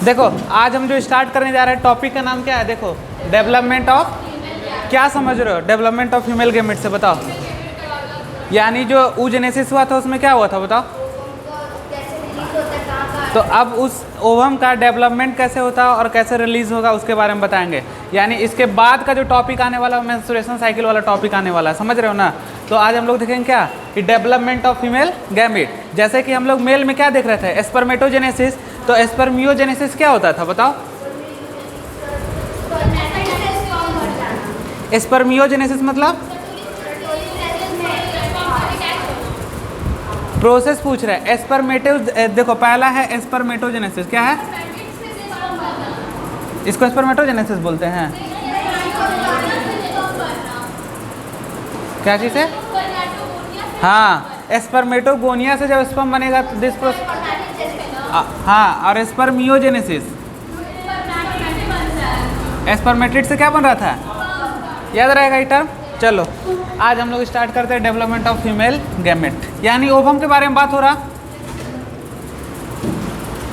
देखो आज हम जो स्टार्ट करने जा रहे हैं टॉपिक का नाम क्या है? देखो डेवलपमेंट ऑफ, क्या समझ रहे हो डेवलपमेंट ऑफ फीमेल गैमेट से? बताओ। यानी जो oogenesis हुआ था उसमें क्या हुआ था बताओ? तो अब उस ओवम का डेवलपमेंट कैसे होता है और कैसे रिलीज होगा उसके बारे में बताएंगे। यानी इसके बाद का जो टॉपिक आने वाला मेंस्ट्रुएशन साइकिल वाला टॉपिक आने वाला है, समझ रहे हो ना? तो आज हम लोग देखेंगे क्या कि डेवलपमेंट ऑफ फीमेल गैमेट। जैसे कि हम लोग मेल में क्या देख रहे थे? स्पर्मेटोजेनेसिस। तो स्पर्मियोजेनेसिस क्या होता था बताओ? स्पर्मियोजेनेसिस मतलब प्रोसेस पूछ रहे हैं। स्पर्मेटो, देखो पहला है स्पर्मेटोजेनेसिस। क्या है इसको? स्पर्मेटोजेनेसिस बोलते हैं। क्या चीज़ है? हाँ, स्पर्मेटोगोनिया से जब स्पर्म बनेगा तो दिस प्रोसेस। हाँ, और स्पर्मियोजेनेसिस स्पर्मेट्रिड से क्या बन रहा था? याद रहेगा ये टर्म। चलो आज हम लोग स्टार्ट करते हैं डेवलपमेंट ऑफ फीमेल गैमेट, यानी ओवम के बारे में बात हो रहा।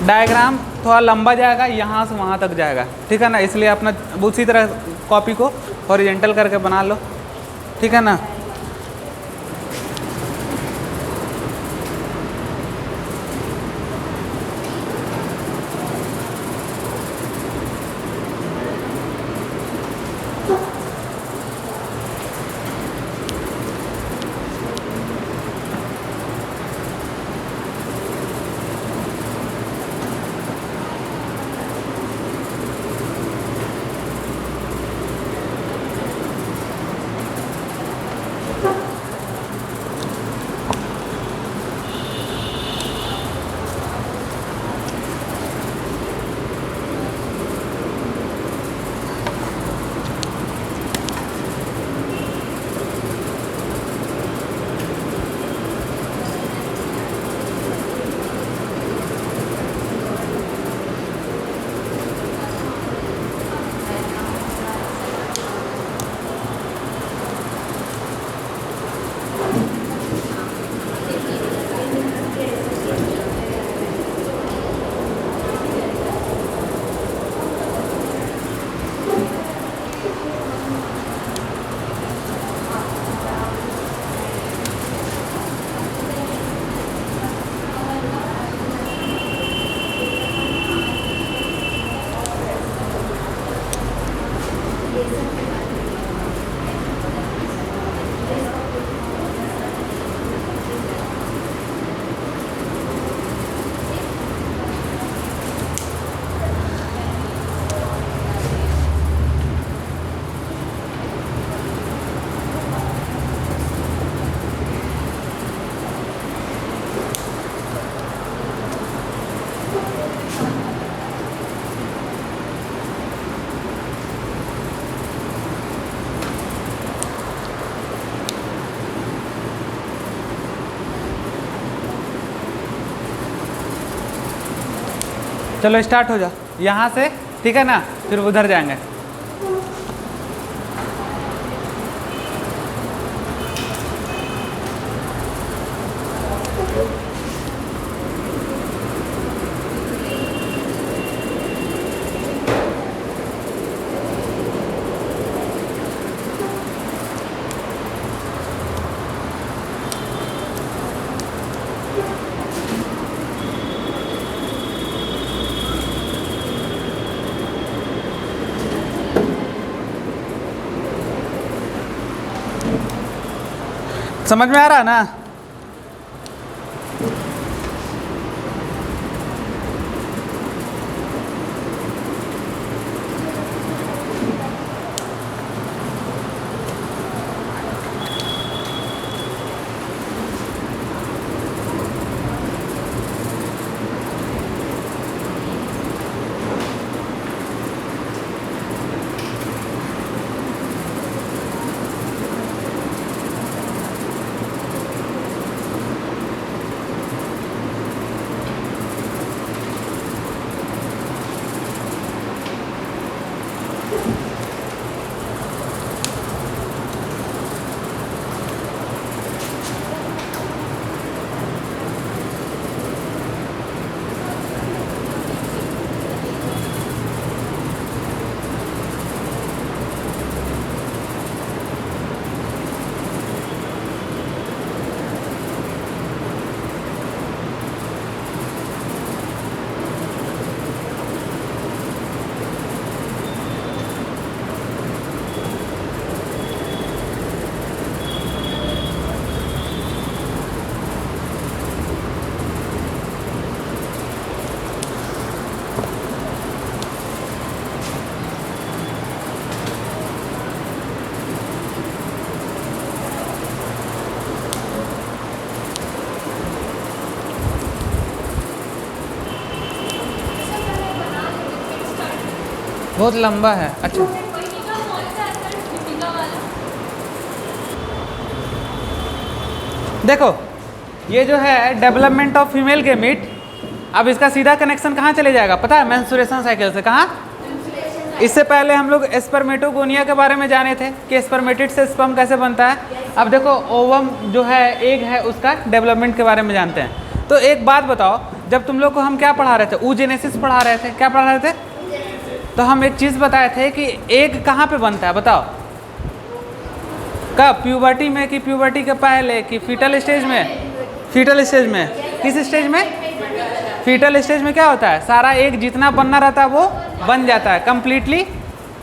डायग्राम थोड़ा लंबा जाएगा, यहाँ से वहाँ तक जाएगा, ठीक है ना? इसलिए अपना उसी तरह कॉपी को हॉरिजॉन्टल करके बना लो, ठीक है ना? चलो स्टार्ट हो जाओ यहाँ से, ठीक है ना? फिर उधर जाएंगे। समझ में आ रहा है ना? बहुत लंबा है। अच्छा देखो, ये जो है डेवलपमेंट ऑफ फीमेल गेमीट, अब इसका सीधा कनेक्शन कहाँ चले जाएगा पता है? मेंस्ट्रुएशन साइकिल से। कहाँ? इससे पहले हम लोग स्पर्मेटोगोनिया के बारे में जाने थे कि स्पर्मेटिड से स्पर्म कैसे बनता है। अब देखो ओवम जो है एग है उसका डेवलपमेंट के बारे में जानते हैं। तो एक बात बताओ, जब तुम लोग को हम क्या पढ़ा रहे थे? oogenesis पढ़ा रहे थे। क्या पढ़ा रहे थे? तो हम एक चीज़ बताए थे कि एग कहाँ पे बनता है बताओ? कब? प्यूबर्टी में कि प्यूबर्टी के पहले कि फीटल स्टेज में? फीटल स्टेज में। किस स्टेज में? फीटल स्टेज में क्या होता है? सारा एग जितना बनना रहता है वो बन जाता है, कंप्लीटली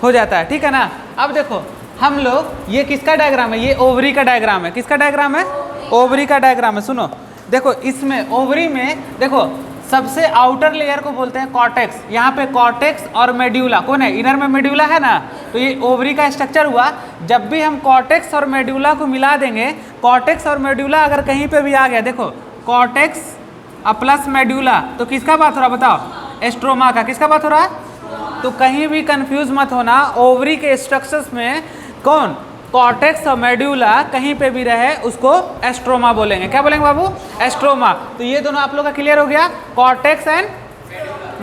हो जाता है, ठीक है ना। अब देखो हम लोग, ये किसका डायग्राम है? ये ओवरी का डायग्राम है। किसका डायग्राम है? ओवरी का डायग्राम है। सुनो देखो, इसमें ओवरी में देखो सबसे आउटर लेयर को बोलते हैं कॉर्टेक्स। यहाँ पे कॉर्टेक्स और मेड्यूला कौन है? इनर में मेड्यूला है ना। तो ये ओवरी का स्ट्रक्चर हुआ। जब भी हम कॉर्टेक्स और मेड्यूला को मिला देंगे, कॉर्टेक्स और मेड्यूला अगर कहीं पे भी आ गया, देखो कॉर्टेक्स प्लस मेड्यूला, तो किसका बात हो रहा बताओ? एस्ट्रोमा का। किसका बात हो रहा है? तो कहीं भी कंफ्यूज मत होना, ओवरी के स्ट्रक्चर्स में कौन? कॉर्टेक्स और मेड्यूला कहीं पे भी रहे उसको एस्ट्रोमा बोलेंगे। क्या बोलेंगे बाबू? एस्ट्रोमा। तो ये दोनों आप लोग का क्लियर हो गया, कॉर्टेक्स एंड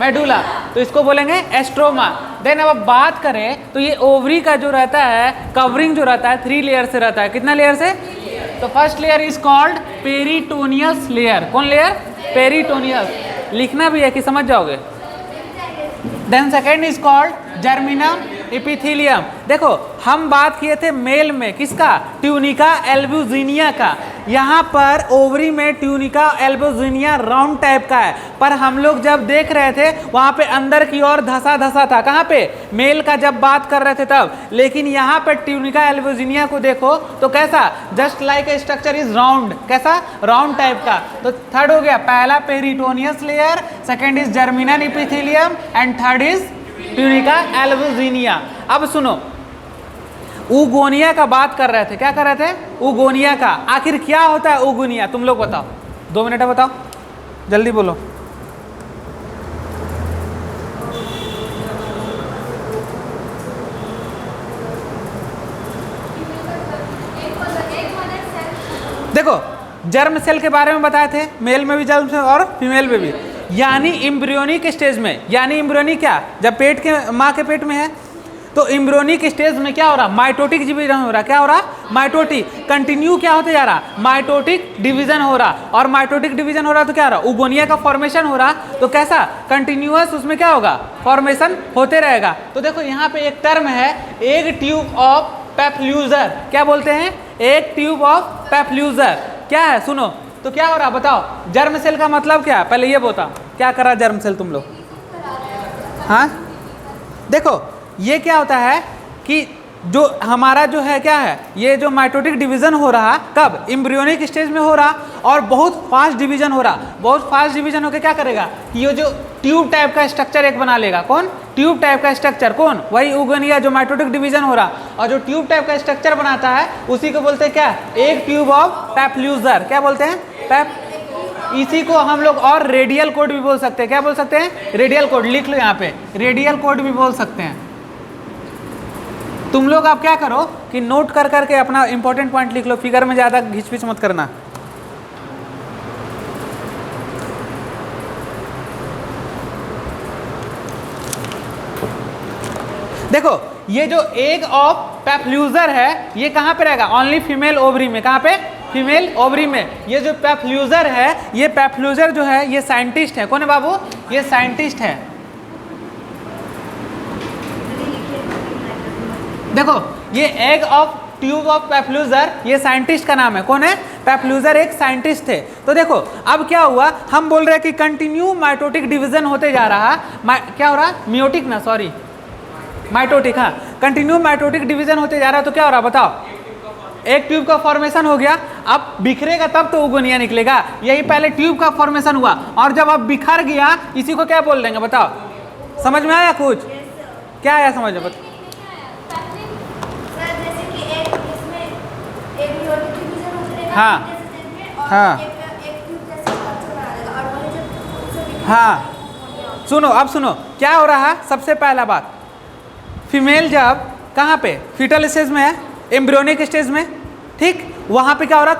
मेडुला, तो इसको बोलेंगे एस्ट्रोमा। देन अब बात करें तो ये ओवरी का जो रहता है कवरिंग जो रहता है 3 लेयर से रहता है। कितना लेयर से? तो first layer is called peritoneous layer. कौन लेयर? पेरिटोनियस। लिखना भी है कि समझ जाओगे। Then second is called germinal epithelium. देखो हम बात किए थे मेल में किसका? ट्यूनिका एल्ब्यूजिनिया का। यहाँ पर ओवरी में ट्यूनिका एल्ब्यूजिनिया राउंड टाइप का है, पर हम लोग जब देख रहे थे वहाँ पे अंदर की ओर धसा धसा था। कहाँ पे? मेल का जब बात कर रहे थे तब। लेकिन यहाँ पे ट्यूनिका एल्ब्यूजिनिया को देखो तो कैसा? Just like a structure is round. कैसा? राउंड टाइप का। तो थर्ड हो गया, पहला peritoneous layer, second is germinal epithelium and third is tunica albuginea. अब सुनो, ऊगोनिया का बात कर रहे थे। क्या कर रहे थे? ऊगोनिया का। आखिर क्या होता है ऊगोनिया? तुम लोग बताओ, 2 मिनट बताओ, जल्दी बोलो। देखो जर्म सेल के बारे में बताए थे, मेल में भी जर्म सेल और फीमेल में भी। यानी एम्ब्रियोनिक स्टेज में, यानी एम्ब्रियोनिक क्या? जब पेट के माँ के पेट में है तो एम्ब्रियोनिक स्टेज में क्या हो रहा? माइटोटिक डिवीजन हो रहा। क्या हो रहा? माइटोटिक। कंटिन्यू क्या होते जा रहा? माइटोटिक डिवीजन हो रहा। और माइटोटिक डिवीजन हो रहा तो क्या हो रहा? ऊगोनिया का फॉर्मेशन हो रहा। तो कैसा? कंटिन्यूअस उसमें क्या होगा? फॉर्मेशन होते रहेगा। तो देखो यहाँ पे एक टर्म है, एग ट्यूब ऑफ पैप्ल्यूजर। क्या बोलते हैं? Egg tube of Pfluger. क्या है? सुनो तो क्या हो रहा बताओ? जर्म सेल का मतलब क्या? पहले ये बताओ, क्या कर रहा जर्म सेल तुम लोग? हाँ देखो ये क्या होता है कि जो हमारा जो है क्या है, ये जो माइटोटिक डिवीजन हो रहा कब? एम्ब्रियोनिक स्टेज में हो रहा और बहुत फास्ट डिवीजन हो रहा। बहुत फास्ट डिवीजन होकर क्या करेगा? ये जो ट्यूब टाइप का स्ट्रक्चर एक बना लेगा। कौन? ट्यूब टाइप का स्ट्रक्चर। कौन? वही ऊगोनिया जो माइटोटिक डिवीजन हो रहा। और जो ट्यूब टाइप का स्ट्रक्चर बनाता है उसी को बोलते हैं क्या? एक ट्यूब ऑफ पैप्ल्यूजर। क्या बोलते हैं? पैप। इसी को हम लोग और रेडियल कोड भी बोल सकते हैं। क्या बोल सकते हैं? Radial code. लिख लो यहाँ पे, रेडियल कोड भी बोल सकते हैं। तुम लोग आप क्या करो कि नोट कर करके अपना इंपॉर्टेंट पॉइंट लिख लो, फिगर में ज़्यादा घिचपिच मत करना। देखो ये जो एग ऑफ पैप्ल्यूजर है ये कहाँ पे रहेगा? ओनली फीमेल ओवरी में। कहाँ पे? फीमेल ओवरी में। ये जो पैप्ल्यूजर है, ये पैप्ल्यूजर जो है ये साइंटिस्ट है। कौन है बाबू? ये साइंटिस्ट है। देखो ये एग ऑफ ट्यूब ऑफ पैप्ल्यूजर, ये साइंटिस्ट का नाम है। कौन है? पैप्ल्यूजर एक साइंटिस्ट थे। तो देखो अब क्या हुआ, हम बोल रहे हैं कि कंटिन्यू माइटोटिक डिवीजन होते जा रहा। क्या हो रहा? मियोटिक ना, सॉरी माइटोटिक। हाँ, कंटिन्यू माइटोटिक डिवीजन होते जा रहा है। तो क्या हो रहा बताओ? एक ट्यूब का फॉर्मेशन हो गया। अब बिखरेगा तब तो ऊगोनिया निकलेगा। यही पहले ट्यूब का फॉर्मेशन हुआ और जब अब बिखर गया इसी को क्या बोल देंगे बताओ? समझ में आया कुछ? क्या आया समझ में? हाँ हाँ हाँ, सुनो अब सुनो क्या हो रहा है। सबसे पहला बात, फीमेल जब कहाँ पे फीटल स्टेज में है, एम्ब्रियोनिक स्टेज में, ठीक, वहाँ पे क्या हो रहा,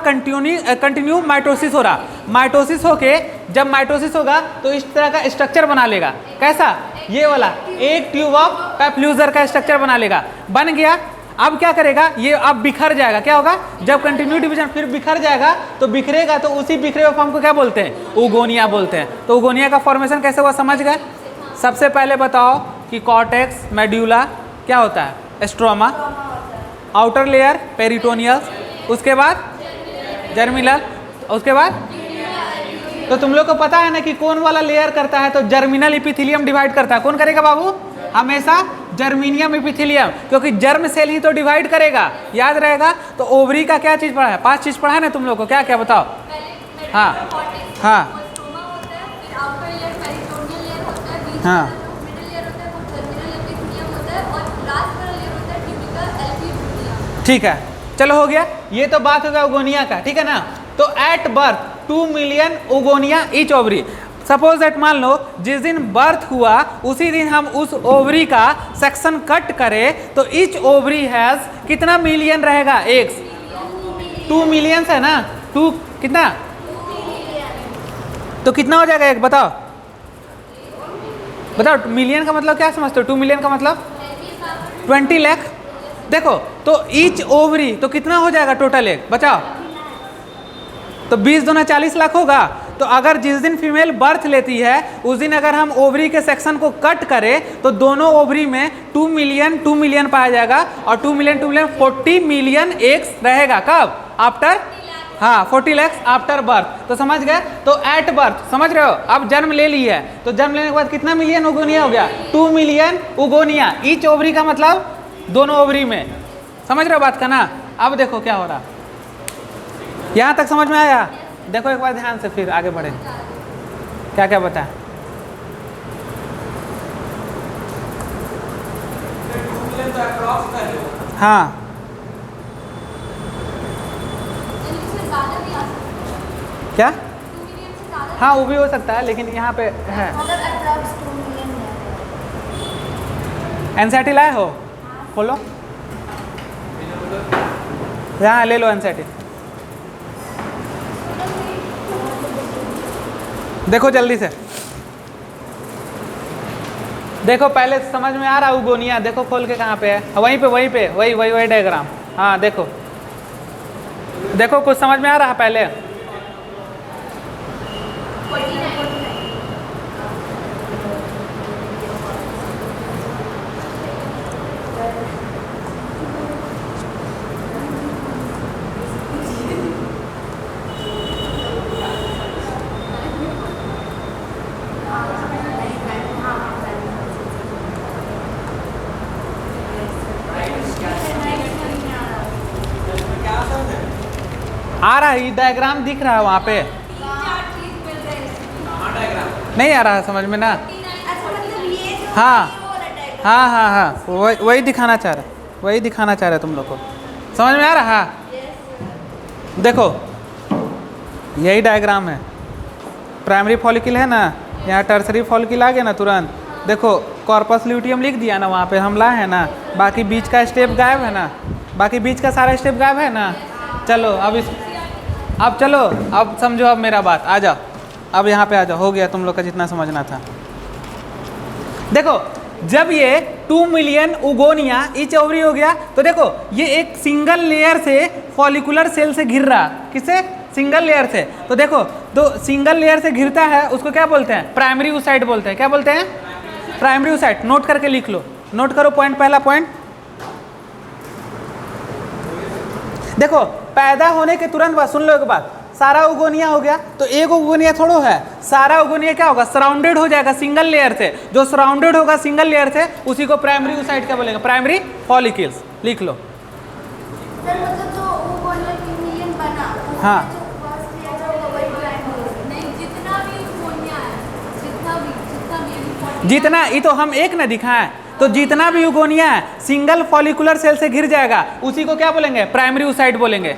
कंटिन्यू माइटोसिस हो रहा। माइटोसिस होके जब माइटोसिस होगा तो इस तरह का स्ट्रक्चर बना लेगा। कैसा, ये वाला एक ट्यूब ऑफ पैप्ल्यूजर का स्ट्रक्चर बना लेगा। बन गया, अब क्या करेगा, ये अब बिखर जाएगा। क्या होगा, जब कंटिन्यू डिवीजन फिर बिखर जाएगा, तो बिखरेगा तो उसी बिखरे हुए फॉर्म को क्या बोलते हैं, उगोनिया बोलते हैं। तो उगोनिया का फॉर्मेशन कैसे हुआ समझ गए। सबसे पहले बताओ कि कॉर्टेक्स मेड्यूला क्या होता है, स्ट्रोमा, आउटर लेयर पेरिटोनियल, उसके बाद जर्मिनल, उसके बाद तो तुम लोग को पता है ना कि कौन वाला लेयर करता है, तो जर्मिनल इपिथेलियम डिवाइड करता है। कौन करेगा बाबू, हमेशा जर्मीनियम इपिथेलियम, क्योंकि जर्म सेल ही तो डिवाइड करेगा, याद रहेगा। तो ओवरी का क्या चीज़ पढ़ा है, 5 चीज़ पढ़ा है ना तुम लोग को, क्या क्या बताओ। हाँ हाँ हाँ, ठीक है, चलो हो गया, ये तो बात हो गया उगोनिया का, ठीक है ना। तो at birth 2 million उगोनिया each ovary. Suppose that मान लो जिस दिन बर्थ हुआ उसी दिन हम उस ओवरी का सेक्शन कट करें तो ईच ओवरी हैज कितना मिलियन रहेगा, एग्स 2 मिलियन है ना, 2 कितना, तो कितना हो जाएगा एक, बताओ बताओ। मिलियन का मतलब क्या समझते हो, 2 मिलियन का मतलब 20 लाख। देखो तो ईच ओवरी तो कितना हो जाएगा टोटल एक, बचाओ, तो 20 दूना 40 लाख होगा। तो अगर जिस दिन फीमेल बर्थ लेती है उस दिन अगर हम ओवरी के सेक्शन को कट करें तो दोनों ओवरी में 2 मिलियन पाया जाएगा, और 2 मिलियन 40 मिलियन एग्स रहेगा। कब, आफ्टर, हाँ 40 लाख आफ्टर बर्थ। तो समझ गए, तो एट बर्थ समझ रहे हो, अब जन्म ले ली है तो जन्म लेने के बाद कितना मिलियन उगोनिया हो गया, 2 मिलियन उगोनिया ईच ओवरी का मतलब दोनों ओवरी में। समझ रहे हो बात का ना। अब देखो क्या हो रहा, यहाँ तक समझ में आया। देखो एक बार ध्यान से, फिर आगे बढ़े, क्या क्या बताएं। हाँ क्या, हाँ वो भी हो सकता है, लेकिन यहाँ पे है। एनसीईआरटी लाए हो, खोलो, यहाँ ले लो एनसीईआरटी, देखो जल्दी से, देखो पहले समझ में आ रहा उगोनिया, देखो खोल के कहाँ पे है, वहीं पे वही डायग्राम। हाँ देखो देखो कुछ समझ में आ रहा है पहले। आ रहा है, डायग्राम दिख रहा है वहाँ पे, नहीं आ रहा है समझ में ना। हाँ हाँ हाँ हाँ, वही दिखाना चाह रहा, वही दिखाना चाह रहा तुम लोग को, समझ में आ रहा है। देखो यही डायग्राम है, प्राइमरी फॉलिकल है ना, यहाँ टर्सरी फॉलिकल आ गया ना तुरंत। देखो कॉर्पस ल्यूटियम लिख दिया ना वहाँ पे, हम लाए हैं ना, बाकी बीच का स्टेप गायब है ना, बाकी बीच का सारा स्टेप गायब है ना। चलो अब चलो, अब समझो, अब मेरा बात, आ जाओ, अब यहाँ पे आ जाओ, हो गया तुम लोग का जितना समझना था। देखो जब ये 2 मिलियन उगोनिया ईच ओवरी हो गया, तो देखो ये एक सिंगल लेयर से फॉलिकुलर सेल से घिर रहा, किससे, सिंगल लेयर से। तो देखो तो सिंगल लेयर से घिरता है उसको क्या बोलते हैं, प्राइमरी oocyte बोलते हैं। क्या बोलते हैं, प्राइमरी oocyte। नोट करके लिख लो, नोट करो पॉइंट, पहला पॉइंट। देखो पैदा होने के तुरंत बाद, सुन लो एक बात, सारा उगोनिया हो गया तो एक उगोनिया थोड़ो है, सारा उगोनिया क्या होगा, सराउंडेड हो जाएगा सिंगल लेयर से। जो सराउंडेड होगा सिंगल लेयर से उसी को प्राइमरी oocyte क्या बोलेंगे, प्राइमरी फॉलिकल्स। लिख लो। हाँ जितना, ये तो हम एक ना दिखाएं, तो जितना भी यूगोनिया है सिंगल फॉलिकुलर सेल से घिर जाएगा उसी को क्या बोलेंगे, प्राइमरी oocyte बोलेंगे,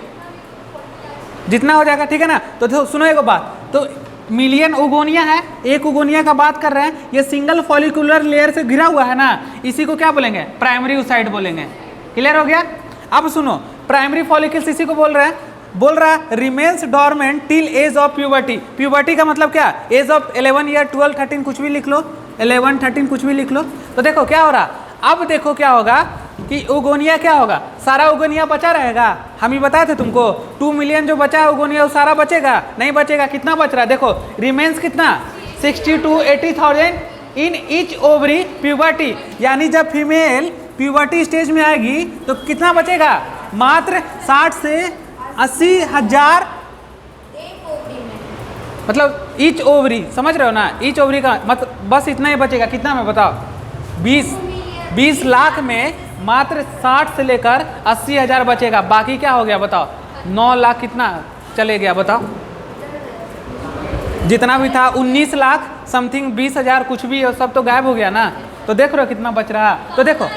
जितना हो जाएगा, ठीक है ना। तो सुनो एक बात, तो मिलियन उगोनिया है, एक उगोनिया का बात कर रहे हैं, ये सिंगल फॉलिकुलर लेयर से घिरा हुआ है ना, इसी को क्या बोलेंगे? प्राइमरी oocyte बोलेंगे। क्लियर हो गया? अब सुनो, प्राइमरी फॉलिकल्स इसी को बोल रहे हैं, बोल रहा है remains dormant till as of puberty. Puberty का मतलब क्या? एज ऑफ 11 या 12, 13 कुछ भी लिख लो, 11, 13 कुछ भी लिख लो। तो देखो क्या हो रहा, अब देखो क्या होगा कि उगोनिया क्या होगा, सारा उगोनिया बचा रहेगा। हम ही बताए थे तुमको 2 मिलियन जो बचा है उगोनिया वो सारा बचेगा? नहीं बचेगा। कितना बच रहा है? देखो रिमेन्स कितना, 60 to 80,000 in each ovary puberty. यानी जब फीमेल प्यूबर्टी स्टेज में आएगी तो कितना बचेगा? मात्र 60 से 80,000, मतलब ईच ओवरी, समझ रहे हो ना? ईच ओवरी का मतलब बस इतना ही बचेगा। कितना में बताओ? 20 लाख में मात्र 60 से लेकर 80,000 बचेगा। बाकी क्या हो गया बताओ? 9 लाख कितना चले गया बताओ? जितना भी था 19 लाख समथिंग, 20,000 कुछ भी, सब तो गायब हो गया ना। तो देख रहे हो कितना बच रहा। तो देखो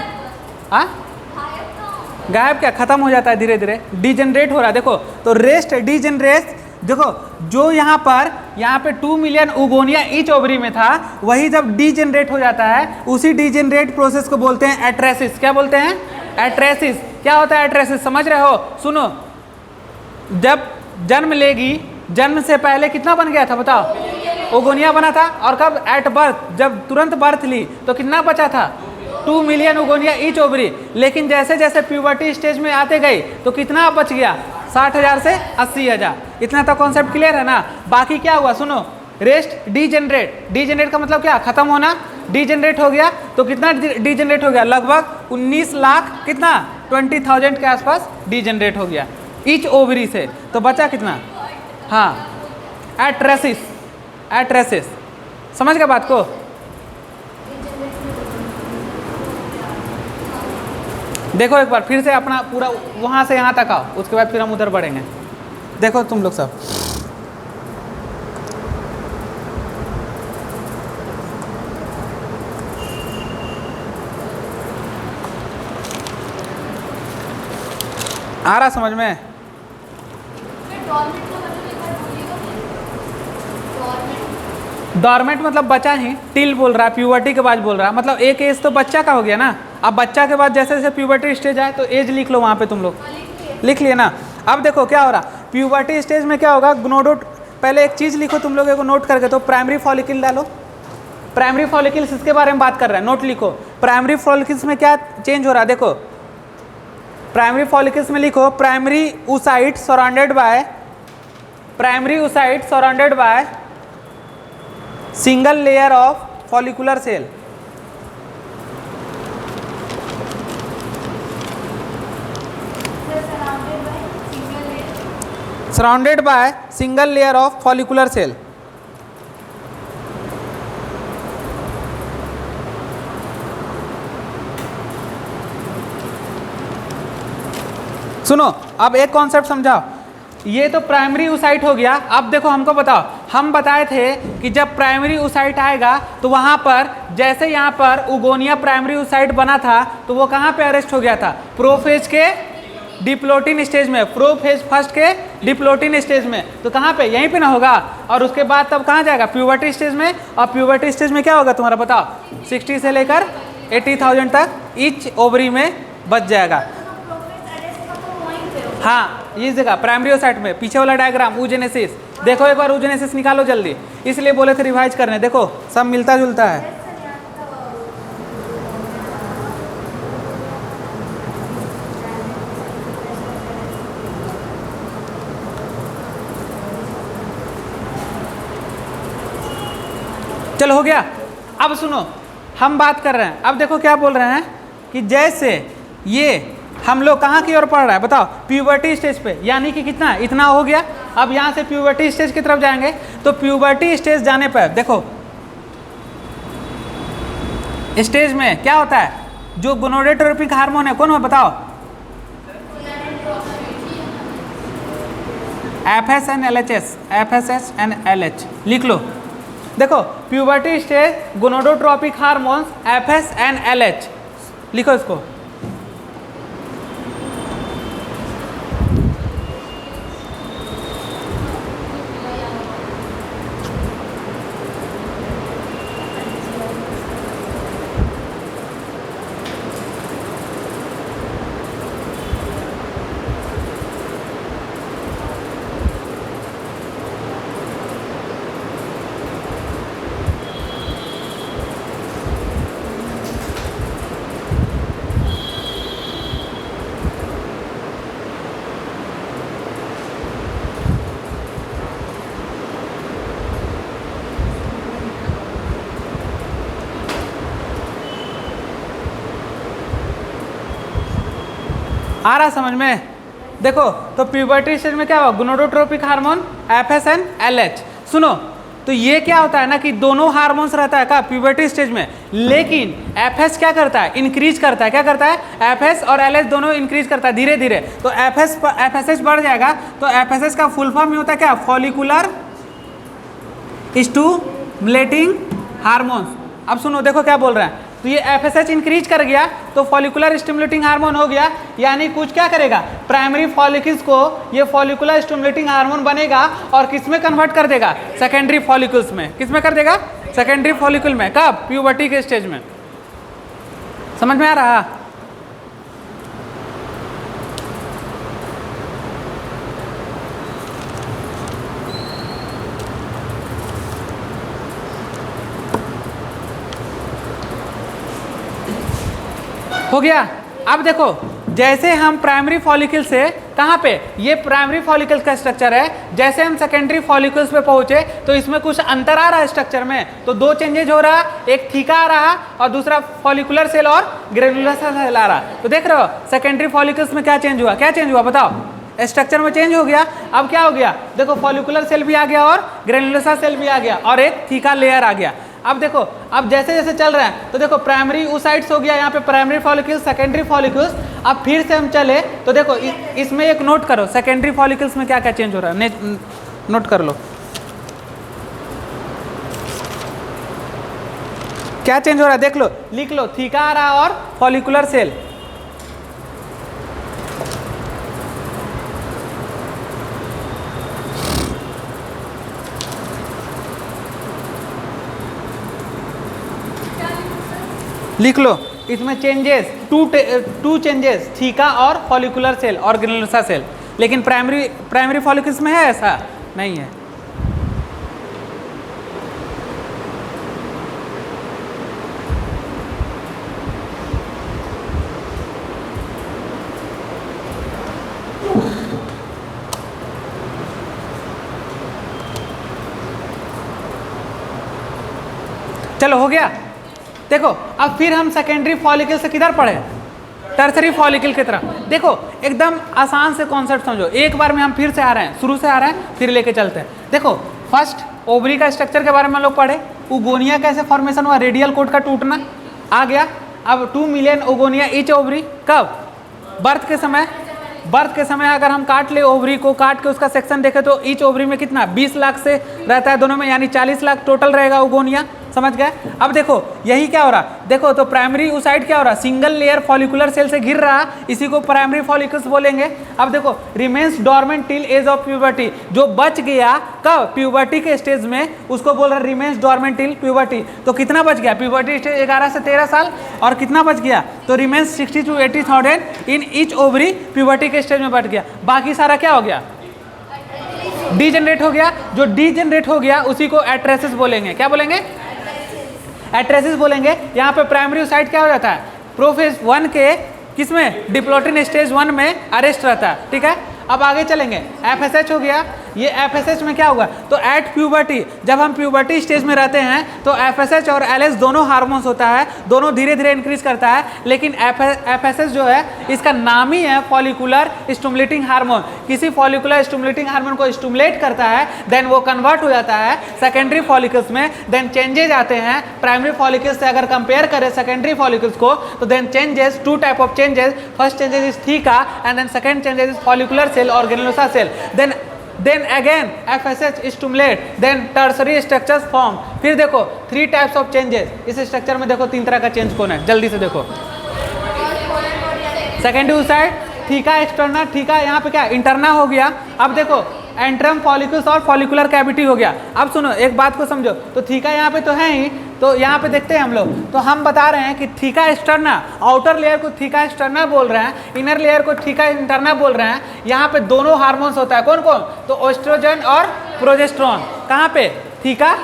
गायब क्या, खत्म हो जाता है धीरे धीरे, डिजेनरेट हो रहा है। देखो तो रेस्ट डिजेनरेट, देखो जो यहाँ पे 2 मिलियन उगोनिया ईच ओवरी में था, वही जब डिजेनरेट हो जाता है, उसी डिजेनरेट प्रोसेस को बोलते हैं एट्रेसिस। क्या बोलते हैं? एट्रेसिस। क्या होता है एट्रेसिस, समझ रहे हो? सुनो, जब जन्म लेगी, जन्म से पहले कितना बन गया था बताओ? उगोनिया बना था। और कब? एट बर्थ, जब तुरंत बर्थ ली तो कितना बचा था? 2 मिलियन उगोनिया ईच ओवरी। लेकिन जैसे जैसे प्यूबर्टी स्टेज में आते गए तो कितना बच गया? 60,000 से 80,000। इतना तो कॉन्सेप्ट क्लियर है ना? बाकी क्या हुआ सुनो, रेस्ट डिजेनरेट। डिजेनरेट का मतलब क्या? खत्म होना। डिजेनरेट हो गया तो कितना डिजेनरेट हो गया? लगभग 19 लाख, कितना? 20,000 के आसपास डिजेनरेट हो गया ईच ओवरी से। तो बचा कितना? हाँ, एट्रेसिस। एट्रेसिस समझ गए बात को? देखो एक बार फिर से अपना पूरा वहाँ से यहाँ तक आओ, उसके बाद फिर हम उधर बढ़ेंगे। देखो तुम लोग सब, आ रहा समझ में? डॉर्मेंट मतलब बचा ही, टिल बोल रहा है, प्यूबर्टी के बाद बोल रहा है, मतलब एक एज तो बच्चा का हो गया ना। अब बच्चा के बाद जैसे जैसे प्यूबर्टी स्टेज आए तो एज लिख लो वहाँ पे, तुम लोग लिख लिए ना। अब देखो क्या हो रहा, प्यूबर्टी स्टेज में क्या होगा, गोनोडोट, पहले एक चीज़ लिखो तुम लोग को नोट करके, तो प्राइमरी फॉलिकल डालो। प्राइमरी फॉलिकल्स इसके बारे में बात कर रहे हैं, नोट लिखो। प्राइमरी फॉलिकल्स में क्या चेंज हो रहा है देखो, प्राइमरी फॉलिकल्स में लिखो primary oocyte surrounded by, primary oocyte surrounded by single layer of follicular cell. Surrounded by single layer of follicular cell. सुनो अब एक कॉन्सेप्ट समझाओ, ये तो प्राइमरी oocyte हो गया। अब देखो हमको बताओ, हम बताए थे कि जब प्राइमरी oocyte आएगा तो वहाँ पर जैसे यहाँ पर उगोनिया प्राइमरी oocyte बना था तो वो कहाँ पे अरेस्ट हो गया था? प्रोफेज के डिप्लोटिन स्टेज में, प्रोफेज फर्स्ट के डिप्लोटिन स्टेज में। तो कहाँ पे? यहीं पे ना होगा। और उसके बाद तब कहाँ जाएगा? प्यूबर्टी स्टेज में। और प्यूबर्टी स्टेज में क्या होगा तुम्हारा बताओ? 60 से लेकर 80,000 तक ईच ओवरी में बच जाएगा। हाँ, ये जगह प्राइमरी oocyte में, पीछे वाला डायग्राम oogenesis। देखो एक बार oogenesis निकालो जल्दी, इसलिए बोले थे रिवाइज करने। देखो सब मिलता जुलता है। चलो हो गया। अब सुनो, हम बात कर रहे हैं, अब देखो क्या बोल रहे हैं कि जैसे ये हम लोग कहाँ की ओर पढ़ रहा है बताओ? प्यूबर्टी स्टेज पे, यानी कि कितना? इतना हो गया। अब यहाँ से प्यूबर्टी स्टेज की तरफ जाएंगे, तो प्यूबर्टी स्टेज जाने पर देखो स्टेज में क्या होता है, जो गोनाडोट्रोपिक हार्मोन है कौन है बताओ? FSH and LH लिख लो। देखो puberty stage gonadotropic hormones FS and LH लिखो इसको। आ रहा समझ में? देखो तो प्यूबर्टी स्टेज में क्या हुआ, गोनाडोट्रोपिक हार्मोन FSN LH। सुनो तो ये क्या होता है ना कि दोनों हार्मोन्स रहता है का प्यूबर्टी स्टेज में, लेकिन FS क्या करता है, इंक्रीज करता है। क्या करता है? FS और LH दोनों इंक्रीज करता है धीरे धीरे। तो FSH बढ़ जाएगा तो FSH का फुल फॉर्म में होता है क्या, फॉलिकुलर स्टिमुलेटिंग हार्मोन्स। अब सुनो देखो क्या बोल रहे हैं, तो ये FSH इंक्रीज कर गया तो फॉलिकुलर स्टिमुलेटिंग हार्मोन हो गया, यानी कुछ क्या करेगा, प्राइमरी फॉलिकल्स को ये फॉलिकुलर स्टिमुलेटिंग हार्मोन बनेगा और किस में कन्वर्ट कर देगा, सेकेंडरी फॉलिकल्स में। किस में कर देगा, सेकेंडरी फॉलिकल में। कब, प्यूबर्टी के स्टेज में। समझ में आ रहा? हो गया। अब देखो जैसे हम प्राइमरी फॉलिकल से कहाँ पे, ये प्राइमरी फॉलिकल का स्ट्रक्चर है, जैसे हम सेकेंडरी फॉलिकल्स पे पहुंचे तो इसमें कुछ अंतर आ रहा है स्ट्रक्चर में। तो दो चेंजेज हो रहा, एक थीका आ रहा और दूसरा फॉलिकुलर सेल और ग्रेनुलर सेल आ रहा। तो देख रहे हो सेकेंडरी फॉलिकल्स में क्या चेंज हुआ, क्या चेंज हुआ बताओ, स्ट्रक्चर में चेंज हो गया। अब क्या हो गया, देखो फॉलिकुलर सेल भी आ गया और ग्रेनुलर सेल भी आ गया और एक थीका लेयर आ गया। अब देखो अब जैसे जैसे चल रहा है तो देखो प्राइमरी oocytes हो गया, यहाँ पे प्राइमरी फॉलिकल्स, सेकेंडरी फॉलिकल्स। अब फिर से हम चले तो देखो इसमें एक नोट करो, सेकेंडरी फॉलिकल्स में क्या क्या चेंज हो रहा है, नोट कर लो क्या चेंज हो रहा है, देख लो, लिख लो, थीका आ रहा और फॉलिकुलर सेल। लिख लो इसमें चेंजेस, टू चेंजेस, थीका और फॉलिकुलर सेल और ग्रेनुलर सेल। लेकिन प्राइमरी फॉलिकल्स में है ऐसा नहीं है। चलो हो गया। देखो अब फिर हम सेकेंडरी फॉलिकल से किधर पढ़े, टर्सरी फॉलिकल की तरफ। देखो एकदम आसान से कॉन्सेप्ट समझो, एक बार में हम फिर से आ रहे हैं, शुरू से आ रहे हैं, फिर लेके चलते हैं। देखो फर्स्ट ओवरी का स्ट्रक्चर के बारे में हम लोग पढ़े, ओगोनिया कैसे फॉर्मेशन हुआ, रेडियल कोट का टूटना आ गया। अब 2 मिलियन ओगोनिया ईच ओवरी, कब, बर्थ के समय। बर्थ के समय अगर हम काट ले ओवरी को, काट के उसका सेक्शन देखें तो ईच ओवरी में कितना 20 लाख से रहता है दोनों में, यानी 40 लाख टोटल रहेगा ओगोनिया। समझ गए? अब देखो यही क्या हो रहा, देखो तो प्राइमरी oocyte क्या हो रहा, सिंगल लेयर फॉलिकुलर सेल से घिर रहा, इसी को प्राइमरी फॉलिकल्स बोलेंगे। अब देखो remains dormant till as of puberty, जो बच गया कब, प्यूबर्टी के स्टेज में, उसको बोल रहा रिमेन्स डॉर्मेंट टिल प्यूबर्टी। तो कितना बच गया, प्यूबर्टी स्टेज 11 से 13 साल, और कितना बच गया, तो remains 60 to 80,000 in each ovary, puberty के स्टेज में बच गया। बाकी सारा क्या हो गया, डीजेनरेट हो गया। जो डीजेनरेट हो गया उसी को एट्रेसिस बोलेंगे। क्या बोलेंगे, एट्रेसिस बोलेंगे। यहाँ पे प्राइमरी oocyte क्या हो जाता है, प्रोफेज 1 के किसमें, डिप्लोटिन स्टेज 1 में अरेस्ट रहता है। ठीक है, अब आगे चलेंगे, FSH हो गया। ये FSH में क्या होगा, तो एट प्यूबर्टी, जब हम प्यूबर्टी स्टेज में रहते हैं तो FSH और LH दोनों हार्मोन्स होता है, दोनों धीरे धीरे इंक्रीज करता है। लेकिन FSH जो है इसका नाम ही है फॉलिकुलर स्टिमुलेटिंग हार्मोन। किसी फॉलिकुलर स्टिमुलेटिंग हार्मोन को स्टिमुलेट करता है, देन वो कन्वर्ट हो जाता है सेकेंडरी फॉलिकल्स में, देन चेंजेज आते हैं। प्राइमरी फॉलिकल्स से अगर कंपेयर करें सेकेंडरी फॉलिकल्स को तो then changes, 2 type of changes, first changes is theca and then second changes is follicular cell और granulosa cell. then again FSH stimulate, then tertiary structures form। फिर देखो 3 types of changes इस structure में। देखो 3 तरह का चेंज कौन है, जल्दी से देखो। Secondary oocyte, theca externa, theca यहाँ पे क्या इंटरना हो गया। अब देखो एंट्रम फॉलिकल्स और फॉलिकुलर कैविटी हो गया। अब सुनो एक बात को समझो, तो थीका यहाँ पे तो है ही, तो यहाँ पे देखते हैं हम लोग, तो हम बता रहे हैं कि थीका एक्सटर्ना, आउटर लेयर को थीका एक्सटर्ना बोल रहे हैं, इनर लेयर को थीका इंटरना बोल रहे हैं। यहाँ पे दोनों हार्मोन्स होता है, कौन कौन, तो एस्ट्रोजन और प्रोजेस्टेरोन। कहाँ पे, थीका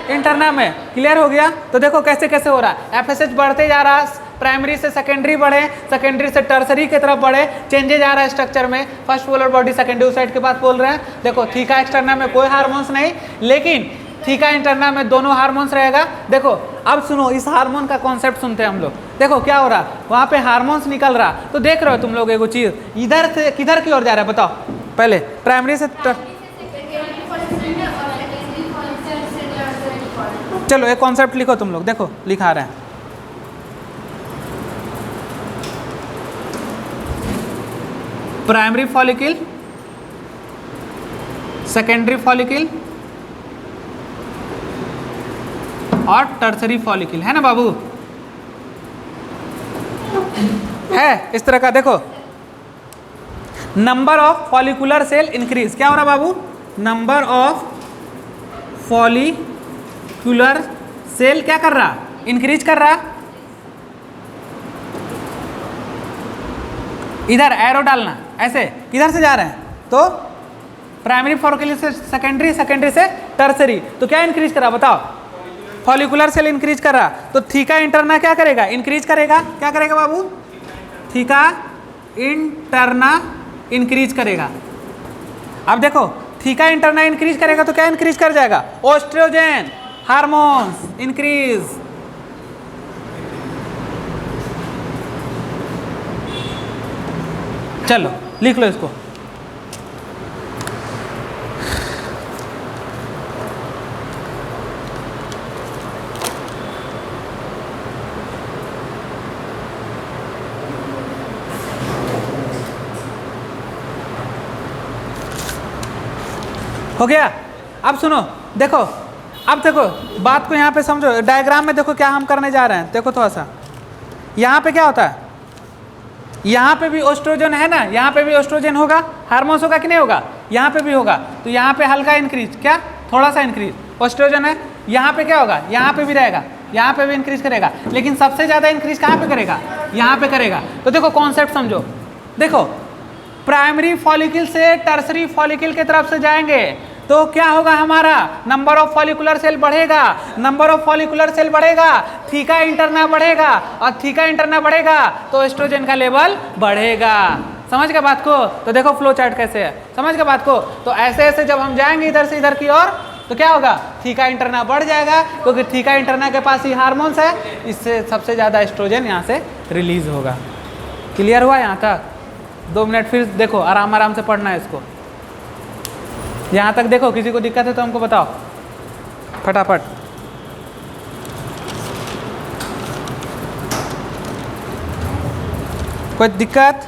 इंटरना में। क्लियर हो गया? तो देखो कैसे कैसे हो रहा है, FSH बढ़ते जा रहा है, प्राइमरी से सेकेंडरी बढ़े, सेकेंडरी से टर्सरी की तरफ बढ़े, चेंजेज आ रहा है स्ट्रक्चर में। First polar body secondary oocyte की बात बोल रहे हैं। देखो थीका एक्सटर्ना में कोई हार्मोन्स नहीं, लेकिन थीका इंटरना में दोनों हार्मोन्स रहेगा। देखो अब सुनो, इस हार्मोन का कॉन्सेप्ट सुनते हैं हम लोग। देखो क्या हो रहा, वहाँ पे हार्मोन्स निकल रहा। तो देख रहे हो तुम लोग एगो चीज, इधर से किधर की ओर जा रहा है बताओ, पहले प्राइमरी से चलो एक कॉन्सेप्ट लिखो तुम लोग, देखो लिखा रहे हैं। प्राइमरी फॉलिकल, सेकेंडरी फॉलिकल और टर्सरी फॉलिकल, है ना बाबू? है इस तरह का। देखो number of follicular cell increase, क्या हो रहा बाबू? नंबर ऑफ फॉलिकुलर सेल क्या कर रहा? इंक्रीज कर रहा। इधर एरो डालना, ऐसे किधर से जा रहे हैं? तो प्राइमरी फॉलिकुलर से सेकेंडरी, सेकेंडरी से टर्सरी। तो क्या इंक्रीज कर रहा बताओ? फॉलिकुलर सेल इंक्रीज कर रहा। तो थीका इंटरना क्या करेगा? इंक्रीज करेगा। क्या करेगा बाबू? थीका इंटरना इंक्रीज करेगा। अब देखो थीका इंटरना इंक्रीज करेगा तो क्या इंक्रीज कर जाएगा? Oestrogen hormones increase. चलो लिख लो इसको। हो गया? अब सुनो, देखो अब देखो बात को यहाँ पे समझो। डायग्राम में देखो क्या हम करने जा रहे हैं, देखो थोड़ा सा। यहाँ पे क्या होता है? यहाँ पे भी ओस्ट्रोजन है ना, यहाँ पे भी ओस्ट्रोजन होगा, हार्मोन्स होगा कि नहीं होगा? यहाँ पे भी होगा। तो यहाँ पे हल्का इंक्रीज, क्या थोड़ा सा इंक्रीज, ओस्ट्रोजन है। यहाँ पे क्या होगा? यहाँ पे भी रहेगा, यहाँ पे भी इंक्रीज करेगा। लेकिन सबसे ज़्यादा इंक्रीज कहाँ पे करेगा? यहाँ पे करेगा। तो देखो कॉन्सेप्ट समझो। देखो प्राइमरी फॉलिकल से टर्सरी फॉलिकल की तरफ से जाएंगे तो क्या होगा? हमारा नंबर ऑफ फॉलिकुलर सेल बढ़ेगा। नंबर ऑफ फॉलिकुलर सेल बढ़ेगा, थीका इंटरना बढ़ेगा, और थीका इंटरना बढ़ेगा तो एस्ट्रोजन का लेवल बढ़ेगा। समझ गए बात को? तो देखो फ्लो चार्ट कैसे है, समझ गए बात को? तो ऐसे ऐसे जब हम जाएंगे इधर से इधर की ओर तो क्या होगा? थीका इंटरना बढ़ जाएगा, क्योंकि थीका इंटरना के पास ही हार्मोन्स है, इससे सबसे ज़्यादा एस्ट्रोजन यहाँ से रिलीज होगा। क्लियर हुआ यहाँ तक? 2 मिनट फिर देखो, आराम आराम से पढ़ना है इसको। यहाँ तक देखो, किसी को दिक्कत है तो हमको बताओ फटाफट। कोई दिक्कत?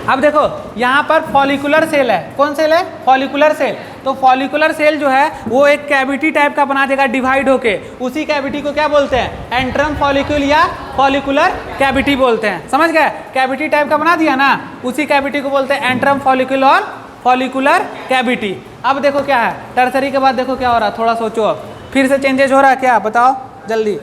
अब देखो यहाँ पर फॉलिकुलर सेल है। कौन सेल है? Follicular cell. तो फॉलिकुलर सेल जो है वो एक कैविटी टाइप का बना देगा डिवाइड होके। उसी कैविटी को क्या बोलते हैं? एंट्रम फॉलिक्यूल या फॉलिकुलर कैविटी बोलते हैं। समझ गए? कैविटी टाइप का बना दिया ना, उसी कैविटी को बोलते हैं एंट्रम फॉलिक्यूल और फॉलिकुलर कैविटी। अब देखो क्या है, टर्सरी के बाद देखो क्या हो रहा है, थोड़ा सोचो। अब फिर से चेंजेज हो रहा है क्या? बताओ जल्दी।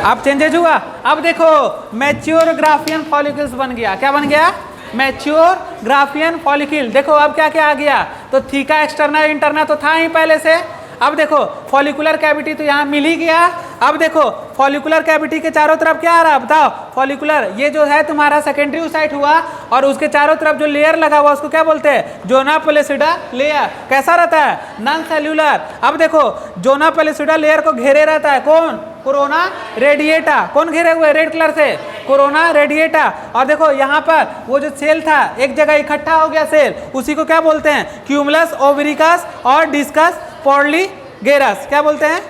अब चेंजेज हुआ। अब देखो मैच्योर ग्राफियन फॉलिकल्स बन गया। क्या बन गया? Mature Graafian follicle. देखो अब क्या क्या आ गया? तो थीका एक्सटर्ना इंटरना तो था ही पहले से। अब देखो फॉलिकुलर कैविटी तो यहाँ मिल ही गया। अब देखो फॉलिकुलर कैविटी के चारों तरफ क्या आ रहा है बताओ? फॉलिकुलर, ये जो है तुम्हारा सेकेंडरी साइट हुआ, और उसके चारों तरफ जो लेयर लगा हुआ उसको क्या बोलते हैं? Zona pellucida layer. कैसा रहता है? Non cellular. अब देखो जोना पेलिसिडा लेयर को घेरे रहता है कौन? Corona radiata. कौन घेरे हुए? रेड कलर से, कोरोना रेडिएटा। और देखो यहाँ पर वो जो सेल था एक जगह इकट्ठा हो गया सेल, उसी को क्या बोलते हैं? क्यूमुलस ओवरिकस और डिस्कस पॉलीगेरस। क्या बोलते हैं?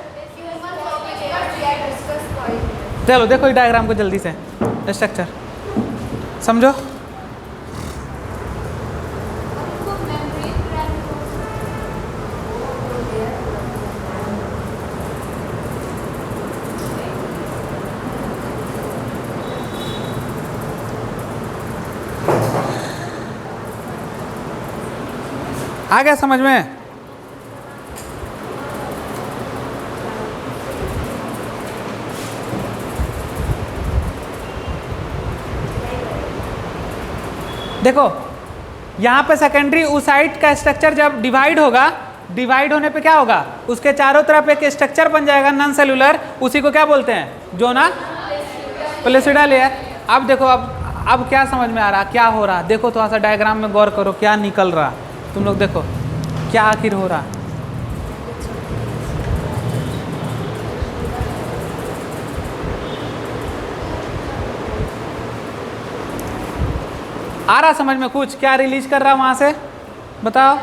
चलो देखो इस डायग्राम को जल्दी से, स्ट्रक्चर समझो। आ गया समझ में? देखो यहाँ पे सेकेंडरी oocyte का स्ट्रक्चर जब डिवाइड होगा, डिवाइड होने पे क्या होगा? उसके चारों तरफ एक स्ट्रक्चर बन जाएगा नॉन सेलुलर, उसी को क्या बोलते हैं? Zona pellucida layer. अब देखो, अब क्या समझ में आ रहा, क्या हो रहा, देखो थोड़ा सा डायग्राम में गौर करो, क्या निकल रहा, तुम लोग देखो क्या आखिर हो रहा। आ रहा समझ में कुछ, क्या रिलीज कर रहा वहां से, बताओ,